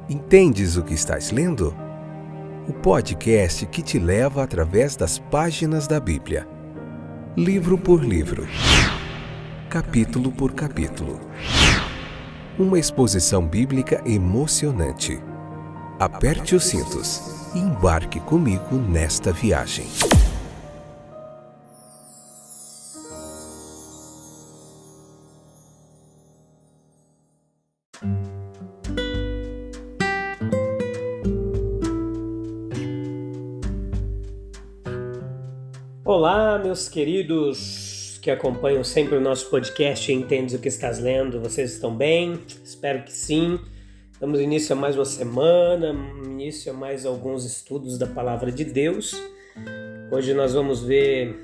Entendes o que estás lendo? O podcast que te leva através das páginas da Bíblia. Livro por livro. Capítulo por capítulo. Uma exposição bíblica emocionante. Aperte os cintos e embarque comigo nesta viagem. Olá, meus queridos que acompanham sempre o nosso podcast Entendes o que estás lendo. Vocês estão bem? Espero que sim. Damos início a mais uma semana, início a mais alguns estudos da Palavra de Deus. Hoje nós vamos ver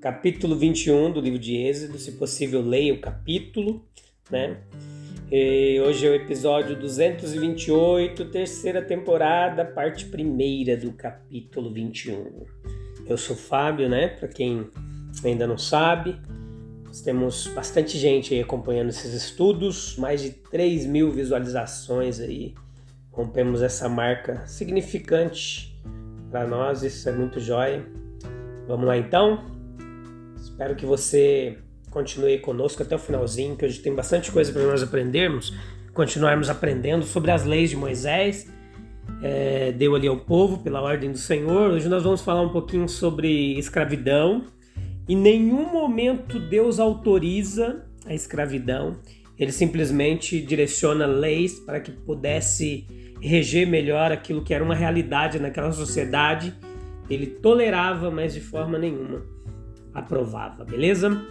capítulo 21 do livro de Êxodo. Se possível, leia o capítulo, né? E hoje é o episódio 228, terceira temporada, parte primeira do capítulo 21. Eu sou o Fábio, né? Para quem ainda não sabe, nós temos bastante gente aí acompanhando esses estudos, mais de 3.000 visualizações aí. Rompemos essa marca significante para nós, isso é muito jóia. Vamos lá então? Espero que você continue conosco até o finalzinho, que hoje tem bastante coisa para nós continuarmos aprendendo sobre as leis de Moisés. Deu ali ao povo pela ordem do Senhor. Hoje nós vamos falar um pouquinho sobre escravidão. Em nenhum momento Deus autoriza a escravidão. Ele simplesmente direciona leis para que pudesse reger melhor aquilo que era uma realidade naquela sociedade. Ele tolerava, mas de forma nenhuma aprovava, beleza?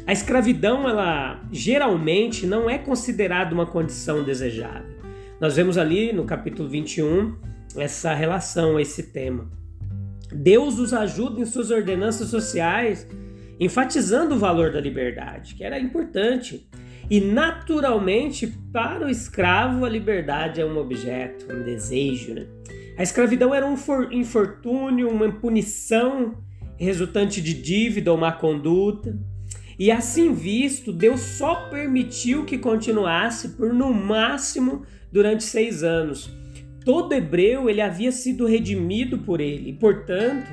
A escravidão, ela geralmente não é considerada uma condição desejável. Nós vemos ali no capítulo 21 essa relação, esse tema. Deus nos ajuda em suas ordenanças sociais, enfatizando o valor da liberdade, que era importante. E naturalmente, para o escravo, a liberdade é um objeto, um desejo, né? A escravidão era um infortúnio, uma punição resultante de dívida ou má conduta. E assim visto, Deus só permitiu que continuasse por no máximo durante 6 anos. Todo hebreu ele havia sido redimido por ele, e, portanto,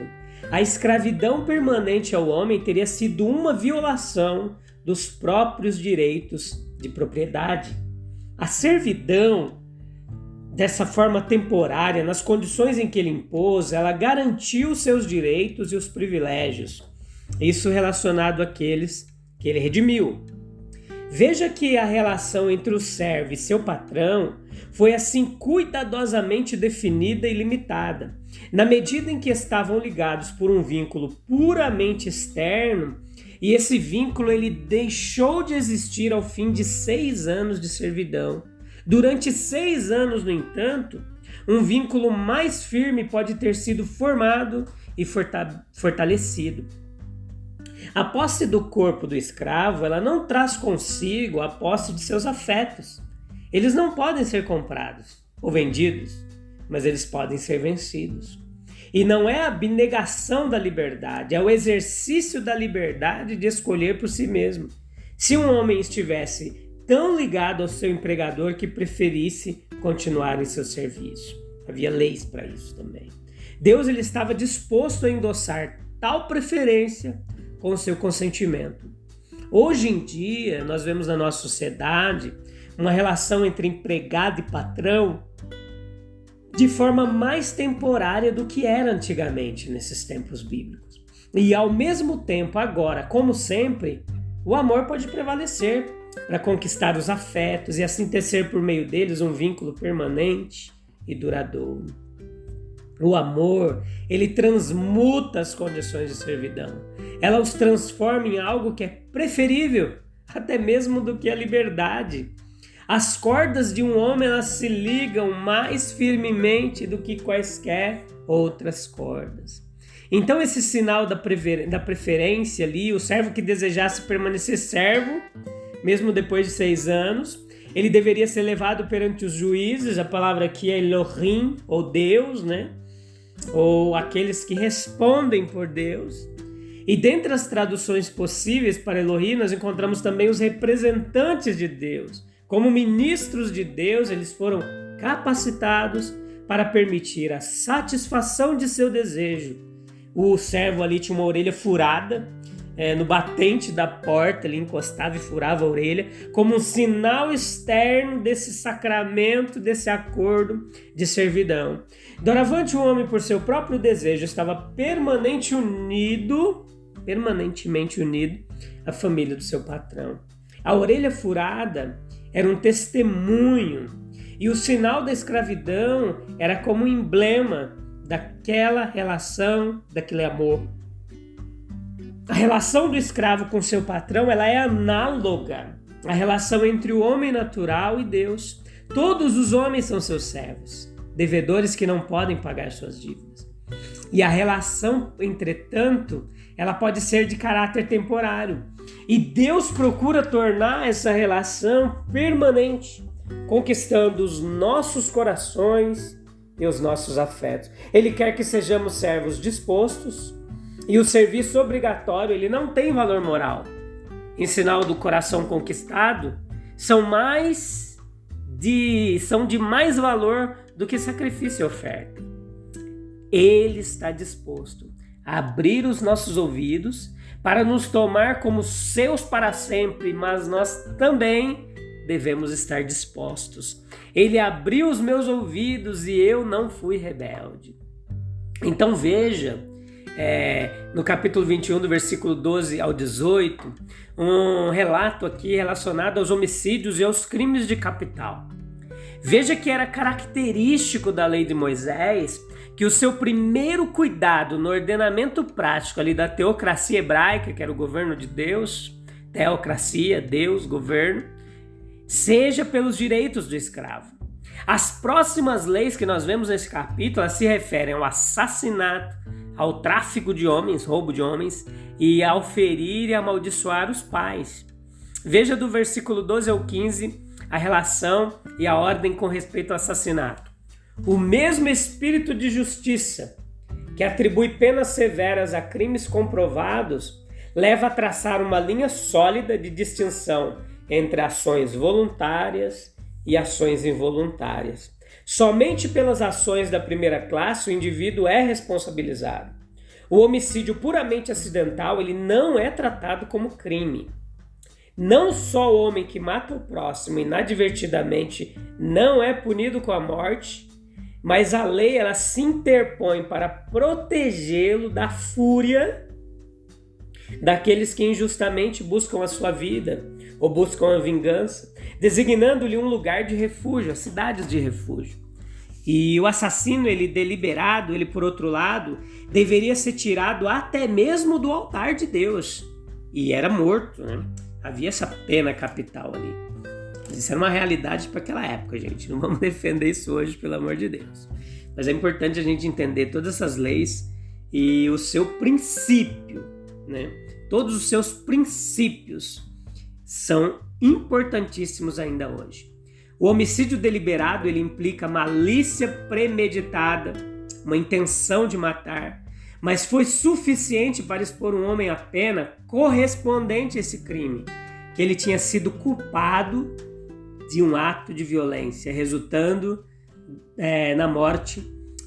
a escravidão permanente ao homem teria sido uma violação dos próprios direitos de propriedade. A servidão, dessa forma temporária, nas condições em que ele impôs, ela garantiu seus direitos e os privilégios. Isso relacionado àqueles que ele redimiu. Veja que a relação entre o servo e seu patrão foi assim cuidadosamente definida e limitada. Na medida em que estavam ligados por um vínculo puramente externo, e esse vínculo ele deixou de existir ao fim de 6 anos de servidão. Durante 6 anos, no entanto, um vínculo mais firme pode ter sido formado e fortalecido. A posse do corpo do escravo, ela não traz consigo a posse de seus afetos. Eles não podem ser comprados ou vendidos, mas eles podem ser vencidos. E não é a abnegação da liberdade, é o exercício da liberdade de escolher por si mesmo. Se um homem estivesse tão ligado ao seu empregador que preferisse continuar em seu serviço, havia leis para isso também. Deus ele estava disposto a endossar tal preferência com o seu consentimento. Hoje em dia, nós vemos na nossa sociedade uma relação entre empregado e patrão de forma mais temporária do que era antigamente nesses tempos bíblicos. E ao mesmo tempo, agora, como sempre, o amor pode prevalecer para conquistar os afetos e assim tecer por meio deles um vínculo permanente e duradouro. O amor, ele transmuta as condições de servidão. Ela os transforma em algo que é preferível, até mesmo do que a liberdade. As cordas de um homem, elas se ligam mais firmemente do que quaisquer outras cordas. Então esse sinal da preferência ali, o servo que desejasse permanecer servo, mesmo depois de 6 anos, ele deveria ser levado perante os juízes. A palavra aqui é Elohim, ou Deus, né? Ou aqueles que respondem por Deus. E dentre as traduções possíveis para Elohim, nós encontramos também os representantes de Deus. Como ministros de Deus, eles foram capacitados para permitir a satisfação de seu desejo. O servo ali tinha uma orelha furada, no batente da porta, ele encostava e furava a orelha, como um sinal externo desse sacramento, desse acordo de servidão. Doravante o homem, por seu próprio desejo, estava permanentemente unido à família do seu patrão. A orelha furada era um testemunho, e o sinal da escravidão era como um emblema daquela relação, daquele amor. A relação do escravo com seu patrão, ela é análoga à relação entre o homem natural e Deus. Todos os homens são seus servos, devedores que não podem pagar suas dívidas. E a relação, entretanto, ela pode ser de caráter temporário. E Deus procura tornar essa relação permanente, conquistando os nossos corações e os nossos afetos. Ele quer que sejamos servos dispostos, e o serviço obrigatório, ele não tem valor moral. Em sinal do coração conquistado, são de mais valor do que sacrifício e oferta. Ele está disposto a abrir os nossos ouvidos para nos tomar como seus para sempre, mas nós também devemos estar dispostos. Ele abriu os meus ouvidos e eu não fui rebelde. Então veja, no capítulo 21, do versículo 12 ao 18, um relato aqui relacionado aos homicídios e aos crimes de capital. Veja que era característico da lei de Moisés que o seu primeiro cuidado no ordenamento prático ali da teocracia hebraica, que era o governo de Deus, teocracia, Deus, governo, seja pelos direitos do escravo. As próximas leis que nós vemos nesse capítulo, elas se referem ao assassinato, ao tráfico de homens, roubo de homens, e ao ferir e amaldiçoar os pais. Veja do versículo 12 ao 15 a relação e a ordem com respeito ao assassinato. O mesmo espírito de justiça que atribui penas severas a crimes comprovados leva a traçar uma linha sólida de distinção entre ações voluntárias e ações involuntárias. Somente pelas ações da primeira classe o indivíduo é responsabilizado. O homicídio puramente acidental, ele não é tratado como crime. Não só o homem que mata o próximo inadvertidamente não é punido com a morte, mas a lei ela se interpõe para protegê-lo da fúria daqueles que injustamente buscam a sua vida ou buscam a vingança, designando-lhe um lugar de refúgio, as cidades de refúgio. E o assassino, ele deliberado, ele por outro lado, deveria ser tirado até mesmo do altar de Deus. E era morto, né? Havia essa pena capital ali. Isso era uma realidade para aquela época, gente. Não vamos defender isso hoje, pelo amor de Deus. Mas é importante a gente entender todas essas leis e o seu princípio, né? Todos os seus princípios são importantíssimos ainda hoje. O homicídio deliberado, ele implica malícia premeditada, uma intenção de matar, mas foi suficiente para expor um homem à pena correspondente a esse crime, que ele tinha sido culpado de um ato de violência, resultando na morte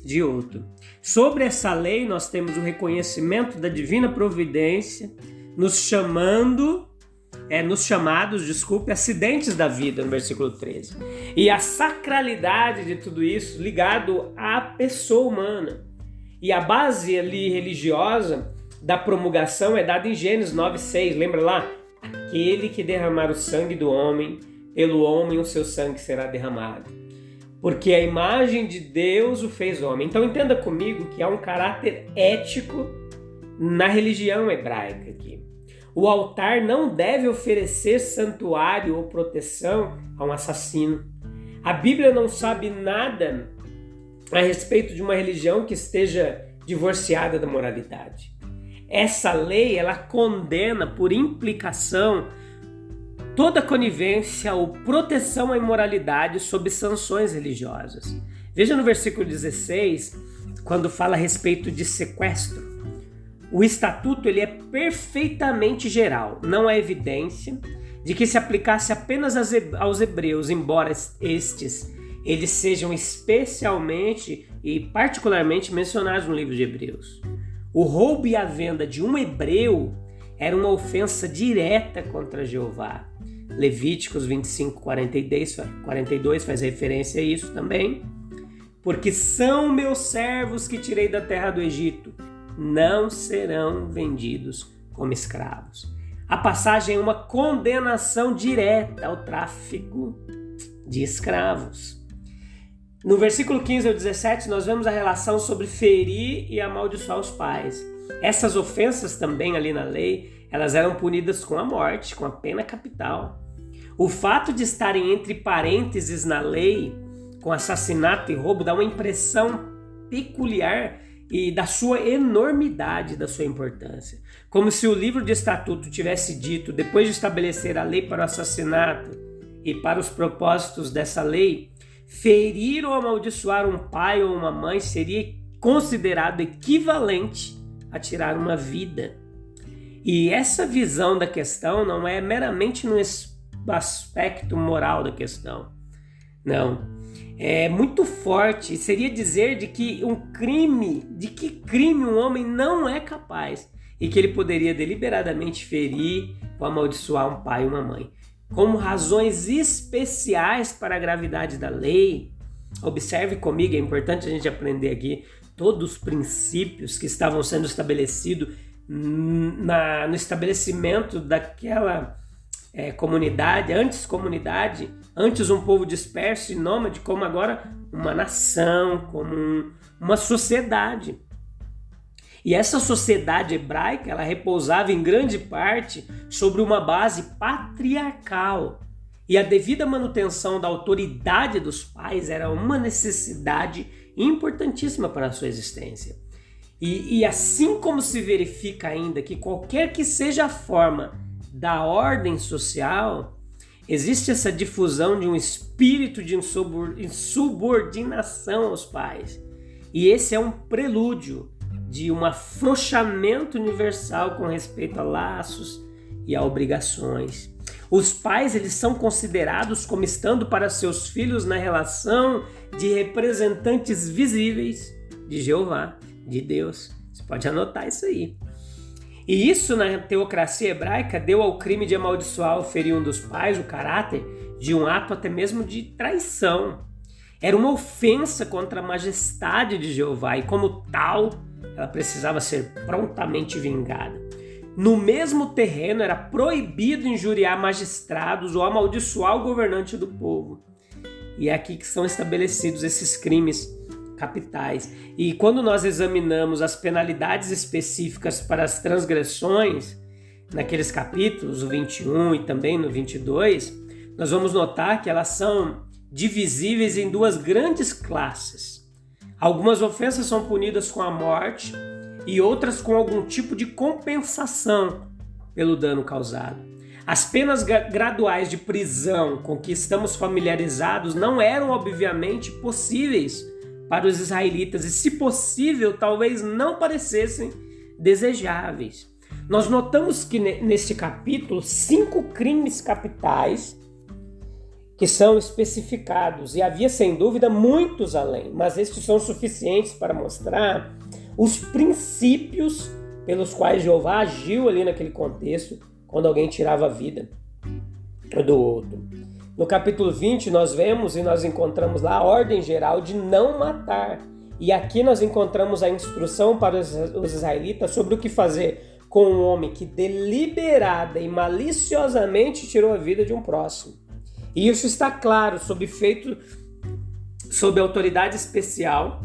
de outro. Sobre essa lei, nós temos o reconhecimento da divina providência, nos chamados, acidentes da vida, no versículo 13. E a sacralidade de tudo isso ligado à pessoa humana. E a base ali religiosa da promulgação é dada em Gênesis 9:6. Lembra lá? Aquele que derramar o sangue do homem, pelo homem o seu sangue será derramado. Porque a imagem de Deus o fez homem. Então entenda comigo que há um caráter ético na religião hebraica aqui. O altar não deve oferecer santuário ou proteção a um assassino. A Bíblia não sabe nada a respeito de uma religião que esteja divorciada da moralidade. Essa lei, ela condena por implicação toda conivência ou proteção à imoralidade sob sanções religiosas. Veja no versículo 16, quando fala a respeito de sequestro. O estatuto ele é perfeitamente geral, não há evidência de que se aplicasse apenas aos hebreus, embora estes eles sejam especialmente e particularmente mencionados no livro de Hebreus. O roubo e a venda de um hebreu era uma ofensa direta contra Jeová. Levíticos 25, 42 faz referência a isso também. Porque são meus servos que tirei da terra do Egito, não serão vendidos como escravos. A passagem é uma condenação direta ao tráfico de escravos. No versículo 15 ao 17, nós vemos a relação sobre ferir e amaldiçoar os pais. Essas ofensas também ali na lei, elas eram punidas com a morte, com a pena capital. O fato de estarem entre parênteses na lei, com assassinato e roubo, dá uma impressão peculiar e da sua enormidade, da sua importância. Como se o livro de estatuto tivesse dito, depois de estabelecer a lei para o assassinato e para os propósitos dessa lei, ferir ou amaldiçoar um pai ou uma mãe seria considerado equivalente a tirar uma vida. E essa visão da questão não é meramente no aspecto moral da questão. Não. É muito forte. Seria dizer de que crime um homem não é capaz e que ele poderia deliberadamente ferir ou amaldiçoar um pai ou uma mãe. Como razões especiais para a gravidade da lei, observe comigo, é importante a gente aprender aqui todos os princípios que estavam sendo estabelecidos no estabelecimento daquela comunidade, antes um povo disperso e nômade, como agora uma nação, como uma sociedade. E essa sociedade hebraica, ela repousava em grande parte sobre uma base patriarcal. E a devida manutenção da autoridade dos pais era uma necessidade importantíssima para a sua existência. E assim como se verifica ainda que qualquer que seja a forma da ordem social, existe essa difusão de um espírito de insubordinação aos pais. E esse é um prelúdio de um afrouxamento universal com respeito a laços e a obrigações. Os pais, eles são considerados como estando para seus filhos na relação de representantes visíveis de Jeová, de Deus. Você pode anotar isso aí. E isso na teocracia hebraica deu ao crime de amaldiçoar ou ferir um dos pais o caráter de um ato até mesmo de traição. Era uma ofensa contra a majestade de Jeová e como tal, ela precisava ser prontamente vingada. No mesmo terreno era proibido injuriar magistrados ou amaldiçoar o governante do povo. E é aqui que são estabelecidos esses crimes capitais. E quando nós examinamos as penalidades específicas para as transgressões, naqueles capítulos, o 21 e também no 22, nós vamos notar que elas são divisíveis em duas grandes classes. Algumas ofensas são punidas com a morte e outras com algum tipo de compensação pelo dano causado. As penas graduais de prisão com que estamos familiarizados não eram obviamente possíveis para os israelitas e, se possível, talvez não parecessem desejáveis. Nós notamos que neste capítulo 5 crimes capitais que são especificados, e havia sem dúvida muitos além, mas estes são suficientes para mostrar os princípios pelos quais Jeová agiu ali naquele contexto quando alguém tirava a vida do outro. No capítulo 20 nós vemos e nós encontramos lá a ordem geral de não matar, e aqui nós encontramos a instrução para os israelitas sobre o que fazer com um homem que deliberada e maliciosamente tirou a vida de um próximo. E isso está claro, feito sob autoridade especial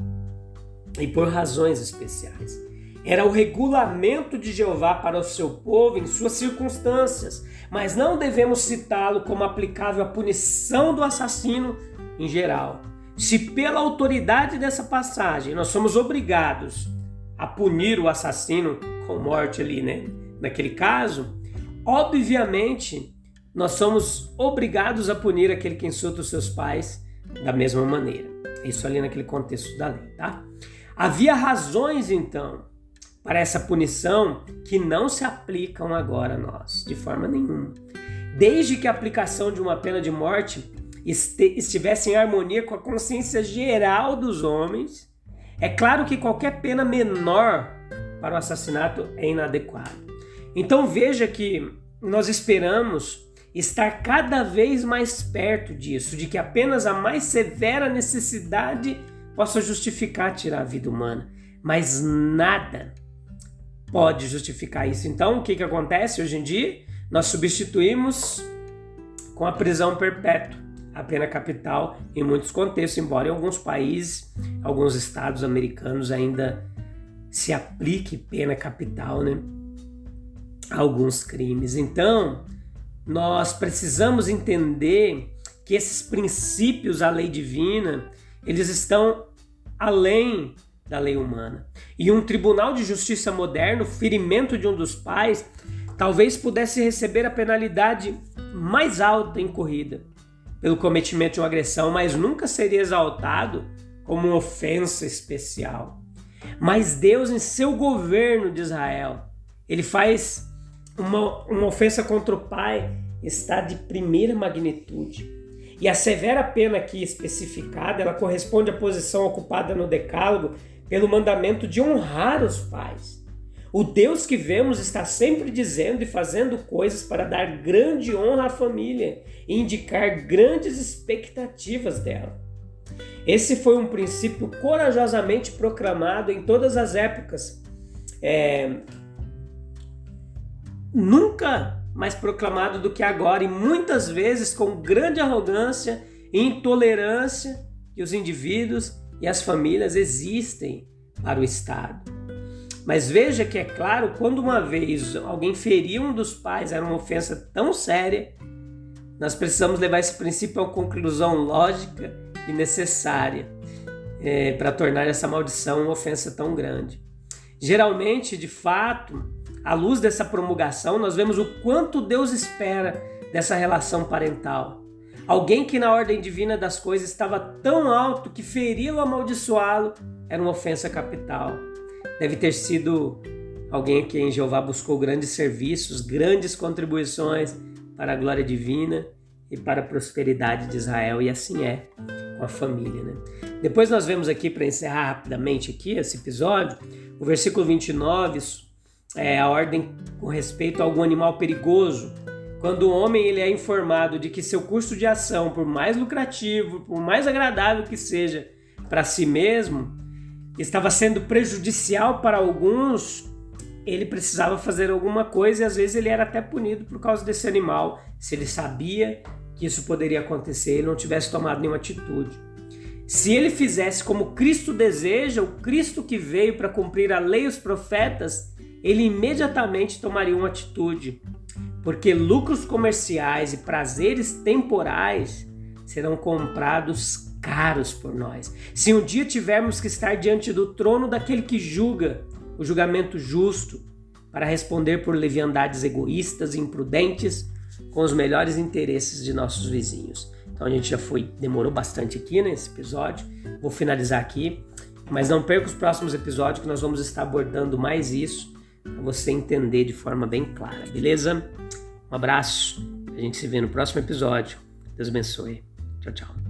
e por razões especiais. Era o regulamento de Jeová para o seu povo em suas circunstâncias, mas não devemos citá-lo como aplicável à punição do assassino em geral. Se pela autoridade dessa passagem nós somos obrigados a punir o assassino com morte ali, naquele caso, obviamente nós somos obrigados a punir aquele que insulta os seus pais da mesma maneira. Isso ali naquele contexto da lei, tá? Havia razões, então, para essa punição que não se aplicam agora a nós, de forma nenhuma. Desde que a aplicação de uma pena de morte estivesse em harmonia com a consciência geral dos homens, é claro que qualquer pena menor para o assassinato é inadequado. Então veja que nós esperamos estar cada vez mais perto disso, de que apenas a mais severa necessidade possa justificar tirar a vida humana, mas nada pode justificar isso. Então o que acontece hoje em dia? Nós substituímos com a prisão perpétua a pena capital em muitos contextos, embora em alguns países, alguns estados americanos ainda se aplique pena capital, né, a alguns crimes. Então, nós precisamos entender que esses princípios da lei divina, eles estão além da lei humana. E um tribunal de justiça moderno, ferimento de um dos pais, talvez pudesse receber a penalidade mais alta incorrida pelo cometimento de uma agressão, mas nunca seria exaltado como uma ofensa especial. Mas Deus, em seu governo de Israel, ele faz uma ofensa contra o pai, está de primeira magnitude. E a severa pena aqui especificada, ela corresponde à posição ocupada no Decálogo pelo mandamento de honrar os pais. O Deus que vemos está sempre dizendo e fazendo coisas para dar grande honra à família e indicar grandes expectativas dela. Esse foi um princípio corajosamente proclamado em todas as épocas. Nunca mais proclamado do que agora, e muitas vezes com grande arrogância e intolerância que os indivíduos e as famílias existem para o Estado. Mas veja que, é claro, quando uma vez alguém ferir um dos pais, era uma ofensa tão séria, nós precisamos levar esse princípio a uma conclusão lógica e necessária para tornar essa maldição uma ofensa tão grande. Geralmente, de fato, à luz dessa promulgação, nós vemos o quanto Deus espera dessa relação parental. Alguém que na ordem divina das coisas estava tão alto que feri-lo ou amaldiçoá-lo era uma ofensa capital. Deve ter sido alguém a quem Jeová buscou grandes serviços, grandes contribuições para a glória divina e para a prosperidade de Israel, e assim é com a família, né? Depois nós vemos aqui, para encerrar rapidamente aqui esse episódio, o versículo 29, a ordem com respeito a algum animal perigoso. Quando o homem ele é informado de que seu curso de ação, por mais lucrativo, por mais agradável que seja para si mesmo, estava sendo prejudicial para alguns, ele precisava fazer alguma coisa, e às vezes ele era até punido por causa desse animal, se ele sabia que isso poderia acontecer e não tivesse tomado nenhuma atitude. Se ele fizesse como Cristo deseja, o Cristo que veio para cumprir a lei e os profetas, ele imediatamente tomaria uma atitude, porque lucros comerciais e prazeres temporais serão comprados caros por nós. Se um dia tivermos que estar diante do trono daquele que julga, o julgamento justo, para responder por leviandades egoístas e imprudentes com os melhores interesses de nossos vizinhos. Então a gente demorou bastante aqui nesse episódio, vou finalizar aqui, mas não perca os próximos episódios que nós vamos estar abordando mais isso, para você entender de forma bem clara, beleza? Um abraço, a gente se vê no próximo episódio. Deus abençoe. Tchau, tchau.